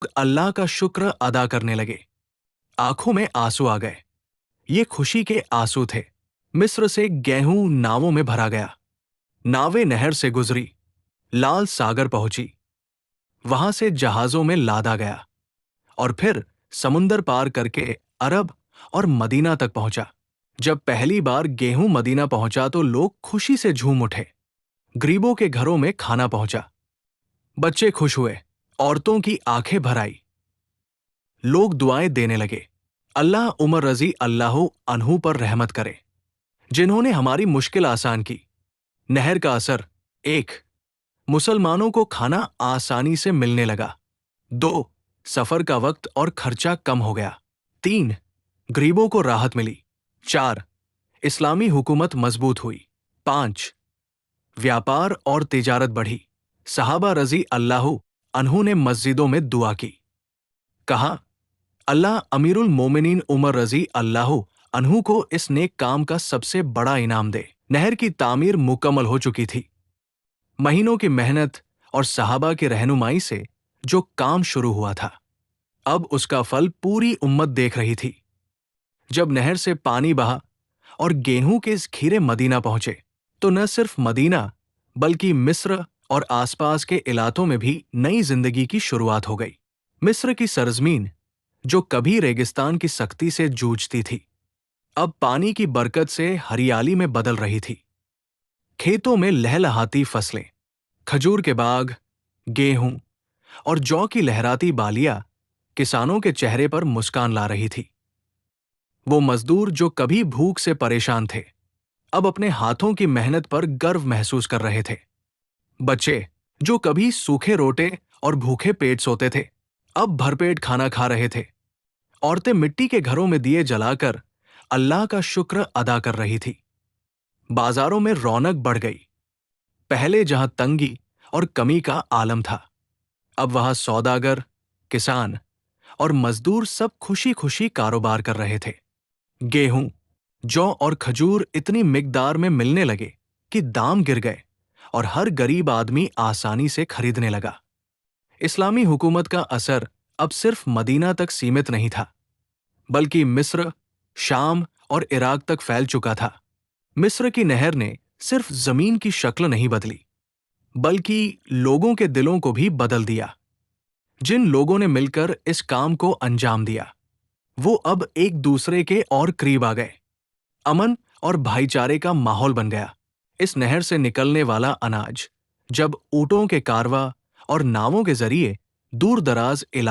अल्लाह का शुक्र अदा करने लगे। आंखों में आंसू आ गए। ये खुशी के आंसू थे। मिस्र से गेहूं नावों में भरा गया। नावें नहर से गुजरी, लाल सागर पहुंची। वहां से जहाजों में लादा गया और फिर समुंदर पार करके अरब और मदीना तक पहुंचा। जब पहली बार गेहूं मदीना पहुंचा तो लोग खुशी से झूम उठे। गरीबों के घरों में खाना पहुंचा। बच्चे खुश हुए, औरतों की आंखें भर आई। लोग दुआएं देने लगे, अल्लाह उमर रजी अल्लाह अन्हु पर रहमत करे, जिन्होंने हमारी मुश्किल आसान की। नहर का असर: 1. मुसलमानों को खाना आसानी से मिलने लगा। 2. सफर का वक्त और खर्चा कम हो गया। 3. गरीबों को राहत मिली। 4. इस्लामी हुकूमत मजबूत हुई। 5. व्यापार और तिजारत बढ़ी। सहाबा रजी अल्लाह अन्हु ने मस्जिदों में दुआ की। कहा, अल्लाह अमीरुल मोमिनीन उमर रजी अल्लाह अन्हु को इस नेक काम का सबसे बड़ा इनाम दे। नहर की तामीर मुकम्मल हो चुकी थी। महीनों की मेहनत और सहाबा की रहनुमाई से जो काम शुरू हुआ था, अब उसका फल पूरी उम्मत देख रही थी। जब नहर से पानी बहा और गेहूं के इस खीरे मदीना पहुंचे, तो न सिर्फ मदीना बल्कि मिस्र और आसपास के इलाकों में भी नई जिंदगी की शुरुआत हो गई। मिस्र की सरजमीन, जो कभी रेगिस्तान की सख्ती से जूझती थी, अब पानी की बरकत से हरियाली में बदल रही थी। खेतों में लहलहाती फसलें, खजूर के बाग, गेहूं और जौ की लहराती बालियां किसानों के चेहरे पर मुस्कान ला रही थी। वो मजदूर जो कभी भूख से परेशान थे, अब अपने हाथों की मेहनत पर गर्व महसूस कर रहे थे। बच्चे जो कभी सूखे रोटे और भूखे पेट सोते थे, अब भरपेट खाना खा रहे थे। औरतें मिट्टी के घरों में दिए जलाकर अल्लाह का शुक्र अदा कर रही थी। बाजारों में रौनक बढ़ गई। पहले जहां तंगी और कमी का आलम था, अब वहां सौदागर, किसान और मजदूर सब खुशी खुशी कारोबार कर रहे थे। गेहूं, जौ और खजूर इतनी मिकदार में मिलने लगे कि दाम गिर गए और हर गरीब आदमी आसानी से खरीदने लगा। इस्लामी हुकूमत का असर अब सिर्फ मदीना तक सीमित नहीं था, बल्कि मिस्र, शाम और इराक तक फैल चुका था। मिस्र की नहर ने सिर्फ जमीन की शक्ल नहीं बदली, बल्कि लोगों के दिलों को भी बदल दिया। जिन लोगों ने मिलकर इस काम को अंजाम दिया, वो अब एक दूसरे के और करीब आ गए। अमन और भाईचारे का माहौल बन गया। इस नहर से निकलने वाला अनाज जब ऊंटों के कारवा और नावों के जरिए दूर दराज इलाकों